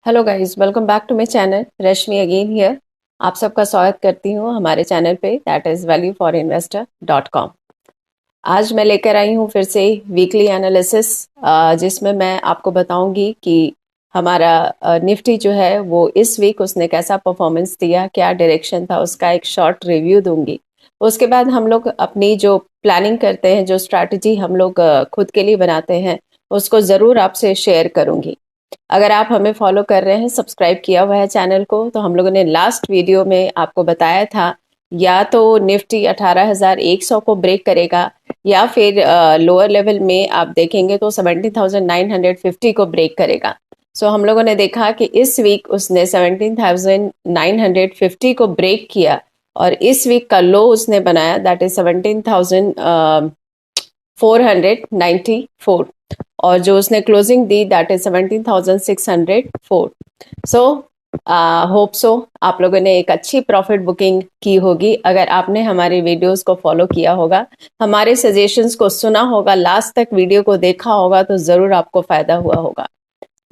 Hello guys, welcome back to my channel. Rashmi again here. आप सबका स्वागत करती हूँ हमारे चैनल पे, दैट इज़ valueforinvestor.com। आज मैं लेकर आई हूँ फिर से वीकली एनालिसिस, जिसमें मैं आपको बताऊंगी कि हमारा निफ्टी जो है वो इस वीक उसने कैसा परफॉर्मेंस दिया, क्या डायरेक्शन था उसका, एक शॉर्ट रिव्यू दूंगी। उसके बाद हम लोग अपनी जो प्लानिंग करते हैं, जो स्ट्रैटेजी हम लोग खुद के लिए बनाते हैं, उसको ज़रूर आपसे शेयर करूंगी। अगर आप हमें फॉलो कर रहे हैं, सब्सक्राइब किया हुआ है चैनल को, तो हम लोगों ने लास्ट वीडियो में आपको बताया था या तो निफ्टी 18,100 को ब्रेक करेगा या फिर लोअर लेवल में आप देखेंगे तो 17,950 को ब्रेक करेगा। सो हम लोगों ने देखा कि इस वीक उसने 17,950 को ब्रेक किया और इस वीक का लो उसने बनाया, दैट इज 17,494, और जो उसने closing the that is 17,604। So hope so आप लोगों ने एक अच्छी प्रॉफिट बुकिंग की होगी। अगर आपने हमारे वीडियोस को फॉलो किया होगा, हमारे सजेशंस को सुना होगा, लास्ट तक वीडियो को देखा होगा, तो जरूर आपको फायदा हुआ होगा।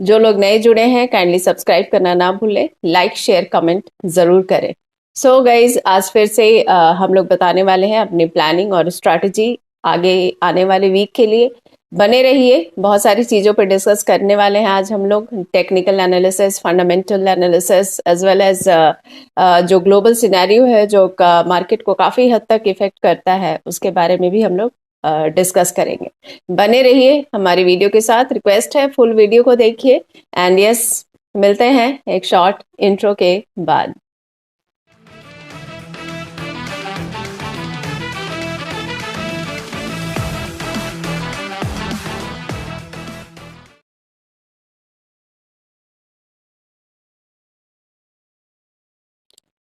जो लोग नए जुड़े हैं, काइंडली सब्सक्राइब करना ना भूलें, लाइक शेयर कमेंट जरूर करें। सो गाइज, आज फिर से हम लोग बताने वाले हैं अपनी प्लानिंग और स्ट्रैटेजी आगे आने वाले वीक के लिए। बने रहिए, बहुत सारी चीज़ों पर डिस्कस करने वाले हैं आज हम लोग। Technical analysis, fundamental analysis, as well as जो ग्लोबल सिनेरियो है जो मार्केट को काफ़ी हद तक इफेक्ट करता है, उसके बारे में भी हम लोग डिस्कस करेंगे। बने रहिए हमारी वीडियो के साथ। रिक्वेस्ट है फुल वीडियो को देखिए। एंड यस, मिलते हैं एक शॉर्ट इंट्रो के बाद।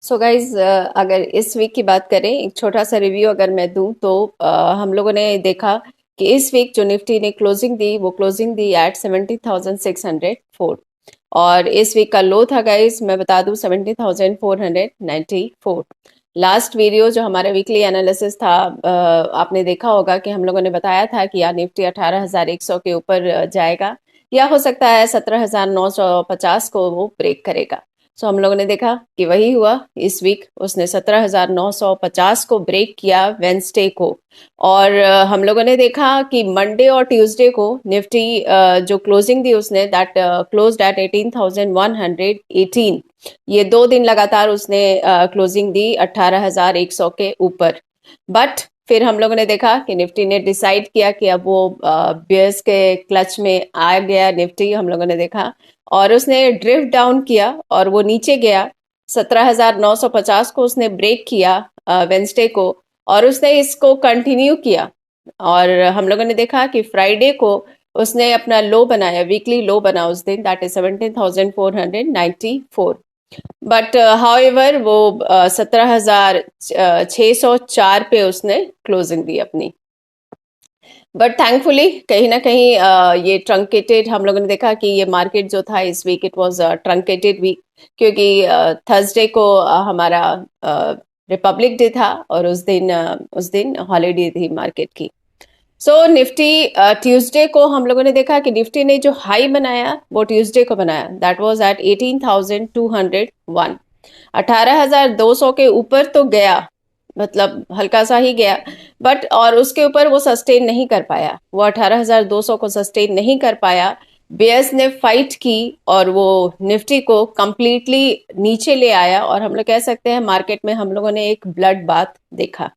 सो गाइज, अगर इस वीक की बात करें, एक छोटा सा रिव्यू अगर मैं दूं तो हम लोगों ने देखा कि इस वीक जो निफ्टी ने क्लोजिंग दी, वो क्लोजिंग दी एट 17,604, और इस वीक का लो था गाइज, मैं बता दूं, 17,494। लास्ट वीडियो जो हमारा वीकली एनालिसिस था, आपने देखा होगा कि हम लोगों ने बताया था कि यार निफ्टी 18,100 के ऊपर जाएगा, या हो सकता है 17,950 को वो ब्रेक करेगा। सो हम लोगों ने देखा कि वही हुआ। इस वीक उसने 17,950 को ब्रेक किया वेंसडे को, और हम लोगों ने देखा कि मंडे और ट्यूसडे को निफ्टी जो क्लोजिंग दी उसने, दैट क्लोज्ड एट 18,118। ये 2 दिन लगातार उसने क्लोजिंग दी 18,100 के ऊपर। बट फिर हम लोगों ने देखा कि निफ्टी ने डिसाइड किया कि अब वो बियर्स के क्लच में आ गया निफ्टी, हम लोगों ने देखा, और उसने ड्रिफ्ट डाउन किया और वो नीचे गया। 17,950 को उसने ब्रेक किया वेंसडे को, और उसने इसको कंटिन्यू किया। और हम लोगों ने देखा कि फ्राइडे को उसने अपना लो बनाया, वीकली लो बना उस दिन, दैट इज 17,494। बट हाउएवर वो 17,604 पे उसने क्लोजिंग दी अपनी। बट थैंकफुली कहीं ना कहीं ये ट्रंकेटेड, हम लोगों ने देखा कि ये मार्केट जो था इस week, it was truncated week, क्योंकि थर्सडे को हमारा रिपब्लिक डे था, और उस दिन हॉलीडे थी मार्केट की। सो निफ्टी ट्यूसडे को हम लोगों ने देखा कि निफ्टी ने जो हाई बनाया वो ट्यूसडे को बनाया, दैट वाज एट 18,201। 18,200 के ऊपर तो गया, मतलब हल्का सा ही गया, बट और उसके ऊपर वो सस्टेन नहीं कर पाया, वो 18,200 को सस्टेन नहीं कर पाया। बेयर्स ने फाइट की और वो निफ्टी को कंप्लीटली नीचे ले आया, और हम लोग कह सकते हैं मार्केट में हम लोगों ने एक ब्लड बाथ देखा।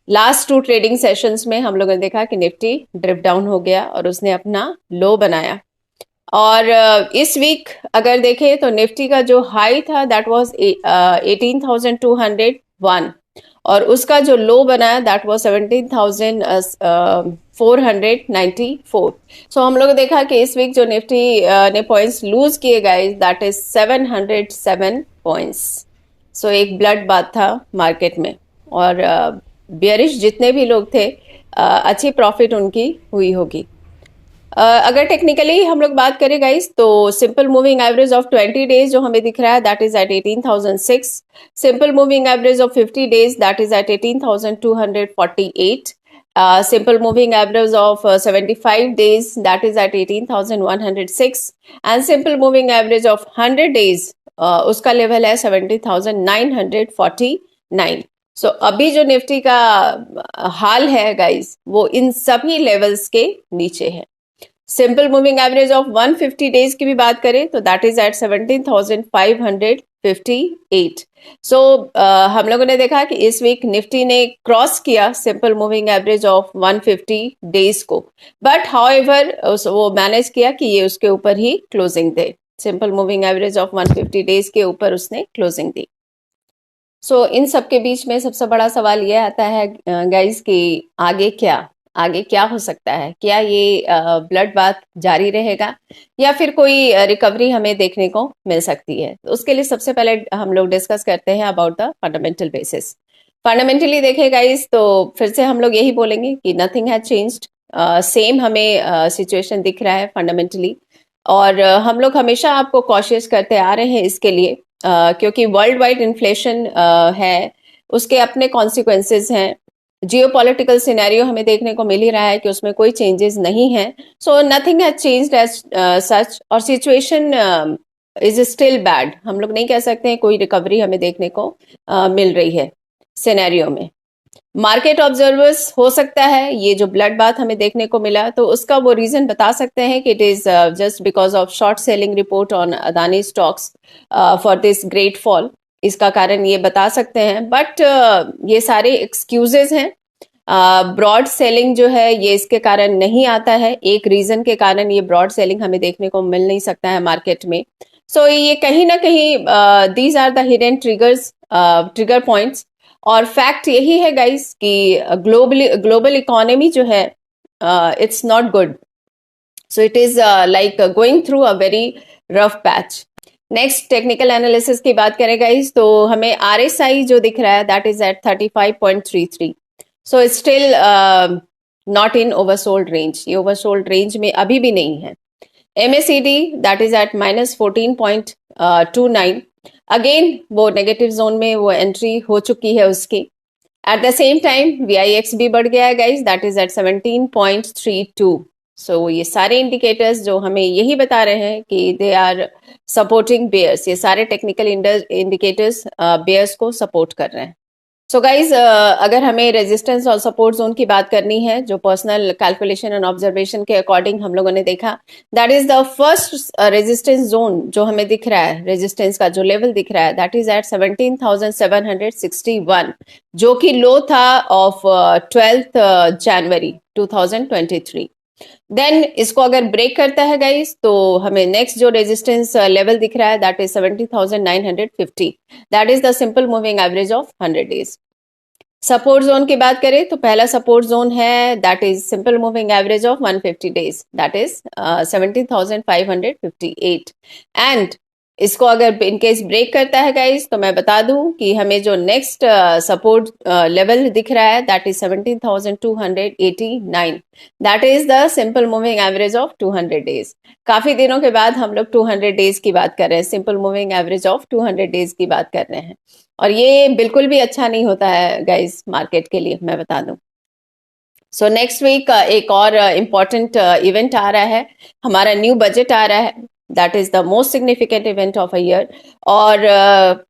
लास्ट 2 ट्रेडिंग सेशंस में हम लोगों ने देखा कि निफ्टी ड्रिफ्ट डाउन हो गया और उसने अपना लो बनाया। और इस वीक अगर देखें तो निफ्टी का जो हाई था दैट वाज 18,201, और उसका जो लो बनाया दैट वाज 17,494। सो हम लोग देखा कि इस वीक जो निफ्टी ने पॉइंट्स लूज किए गाइस, दैट इज 707 पॉइंट्स। सो एक ब्लड बाथ था मार्केट में, और बियरिश जितने भी लोग थे, अच्छी प्रॉफिट उनकी हुई होगी। अगर टेक्निकली हम लोग बात करें गाइस, तो simple moving average of 20 days जो हमें दिख रहा है that is at 18,006। Simple moving average of 50 days that is at 18,248। Simple moving average of 75 days, that is at 18,106, and simple moving average of 100 days, उसका level है 70,949. सो अभी जो Nifty का हाल है गाइस, वो इन सभी लेवल्स के नीचे है. Simple moving average of 150 days की भी बात करें तो दैट इज एट 17,558. सो हम लोगों ने देखा कि इस वीक निफ्टी ने क्रॉस किया simple moving average of 150 days को, बट हाउएवर वो मैनेज किया कि ये उसके ऊपर ही क्लोजिंग दे. Simple moving average of 150 days के ऊपर उसने क्लोजिंग दी. सो इन सब के बीच में सबसे बड़ा सवाल ये आता है गाइस कि आगे क्या हो सकता है. क्या ये ब्लड बाथ जारी रहेगा या फिर कोई रिकवरी हमें देखने को मिल सकती है. तो उसके लिए सबसे पहले हम लोग डिस्कस करते हैं about the fundamental basis. Fundamentally देखें गाइस तो फिर से हम लोग यही बोलेंगे कि नथिंग हैज चेंज्ड. सेम हमें सिचुएशन दिख रहा है फंडामेंटली, और हम लोग हमेशा आपको कॉशियस करते आ रहे हैं इसके लिए, क्योंकि वर्ल्ड वाइड इन्फ्लेशन है, उसके अपने कॉन्सिक्वेंसेज हैं. जियोपॉलिटिकल सिनेरियो हमें देखने को मिल ही रहा है कि उसमें कोई चेंजेस नहीं है. So nothing has changed as such, और सिचुएशन इज स्टिल बैड. हम लोग नहीं कह सकते हैं कोई रिकवरी हमें देखने को मिल रही है सिनेरियो में. मार्केट ऑब्जर्वर्स हो सकता है ये जो ब्लड बाथ हमें देखने को मिला तो उसका वो रीजन बता सकते हैं कि it is just because of short selling report on Adani stocks for this great fall. इसका कारण ये बता सकते हैं, बट ये सारे एक्सक्यूजेज हैं. ब्रॉड सेलिंग जो है ये इसके कारण नहीं आता है. एक रीजन के कारण ये ब्रॉड सेलिंग हमें देखने को मिल नहीं सकता है मार्केट में. सो ये कहीं ना कहीं these are the hidden trigger points. और फैक्ट यही है गाइस कि ग्लोबल इकोनॉमी जो है it's not good. So it is like going through a very rough patch. Next technical analysis की बात करें गाइस तो हमें RSI जो दिख रहा है that is at 35.33. So it's still not in oversold range. ये ओवरसोल्ड रेंज में अभी भी नहीं है. MACD that is at -14.29. Again वो नेगेटिव जोन में वो एंट्री हो चुकी है उसकी. At the same time VIX भी बढ़ गया है guys, that is at 17.32. So ये सारे इंडिकेटर्स जो हमें यही बता रहे हैं कि दे आर सपोर्टिंग बेयर्स. ये सारे टेक्निकल इंडिकेटर्स बेयर्स को सपोर्ट कर रहे हैं. सो गाइज अगर हमें रेजिस्टेंस और सपोर्ट जोन की बात करनी है जो पर्सनल कैलकुलेशन एंड ऑब्जर्वेशन के अकॉर्डिंग हम लोगों ने देखा, that is the first resistance zone जो हमें दिख रहा है. रेजिस्टेंस का जो लेवल दिख रहा है दैट इज एट 17,761, जो कि लो था ऑफ 12th जनवरी 2023. देन इसको अगर ब्रेक करता है गाइस तो हमें नेक्स्ट जो रेजिस्टेंस लेवल दिख रहा है that is 70,950. That is the simple moving average of 100 days. Support zone की बात करें तो पहला सपोर्ट जोन है that is simple moving average of 150 days, that is 17,558. And इसको अगर इनकेस ब्रेक करता है गाइस तो मैं बता दूं कि हमें जो नेक्स्ट सपोर्ट लेवल दिख रहा है that is 17,289. That is the simple moving average of 200 days. काफी दिनों के बाद हम लोग 200 डेज की बात कर रहे हैं, simple moving average of 200 days की बात कर रहे हैं, और ये बिल्कुल भी अच्छा नहीं होता है गाइस मार्केट के लिए, मैं बता दूं. सो नेक्स्ट वीक एक और इम्पॉर्टेंट इवेंट आ रहा है, हमारा न्यू बजट आ रहा है. That is the most significant event of a year. और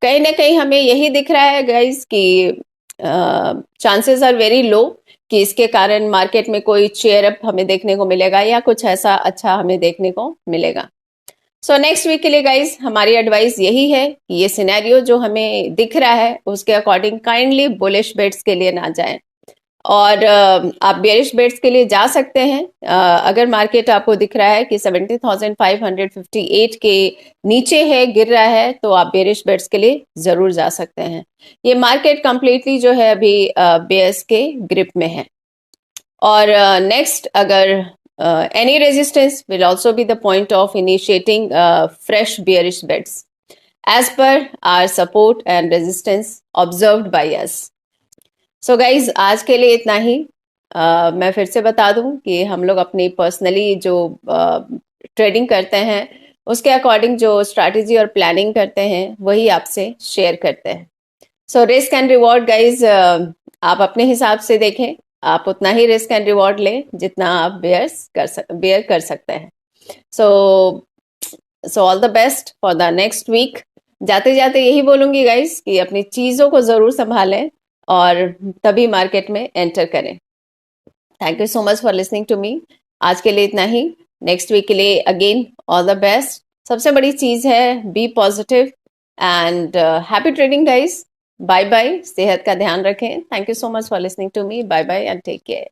कहीं ना कहीं हमें यही दिख रहा है गाइस कि चांसेस आर वेरी लो कि इसके कारण मार्केट में कोई चेयर अप हमें देखने को मिलेगा या कुछ ऐसा अच्छा हमें देखने को मिलेगा. सो नेक्स्ट वीक के लिए गाइस हमारी एडवाइस यही है कि ये सिनेरियो जो हमें दिख रहा है उसके अकॉर्डिंग काइंडली बुलिश बेट्स के लिए ना जाएं, और आप बेरिश बेट्स के लिए जा सकते हैं. अगर मार्केट आपको दिख रहा है कि 70,558 के नीचे है, गिर रहा है, तो आप बेरिश बेट्स के लिए जरूर जा सकते हैं. ये मार्केट कंप्लीटली जो है अभी बेयर्स के ग्रिप में है. और नेक्स्ट अगर any resistance will also be the point of initiating fresh bearish bets as per our support and resistance observed by us. So guys, आज के लिए इतना ही. मैं फिर से बता दूं कि हम लोग अपनी पर्सनली जो ट्रेडिंग करते हैं उसके अकॉर्डिंग जो स्ट्रैटेजी और प्लानिंग करते हैं वही आपसे शेयर करते हैं. So risk and reward guys आप अपने हिसाब से देखें. आप उतना ही रिस्क एंड रिवॉर्ड लें जितना आप बेयर कर सकते हैं। So all the best for the next week. जाते जाते यही बोलूंगी गाइस कि अपनी चीज़ों को ज़रूर संभालें और तभी मार्केट में एंटर करें। Thank you so much for listening to me. आज के लिए इतना ही। नेक्स्ट वीक के लिए अगेन ऑल द बेस्ट। सबसे बड़ी चीज़ है be positive and happy trading guys. Bye bye. सेहत का ध्यान रखें। Thank you so much for listening to me. Bye bye and take care.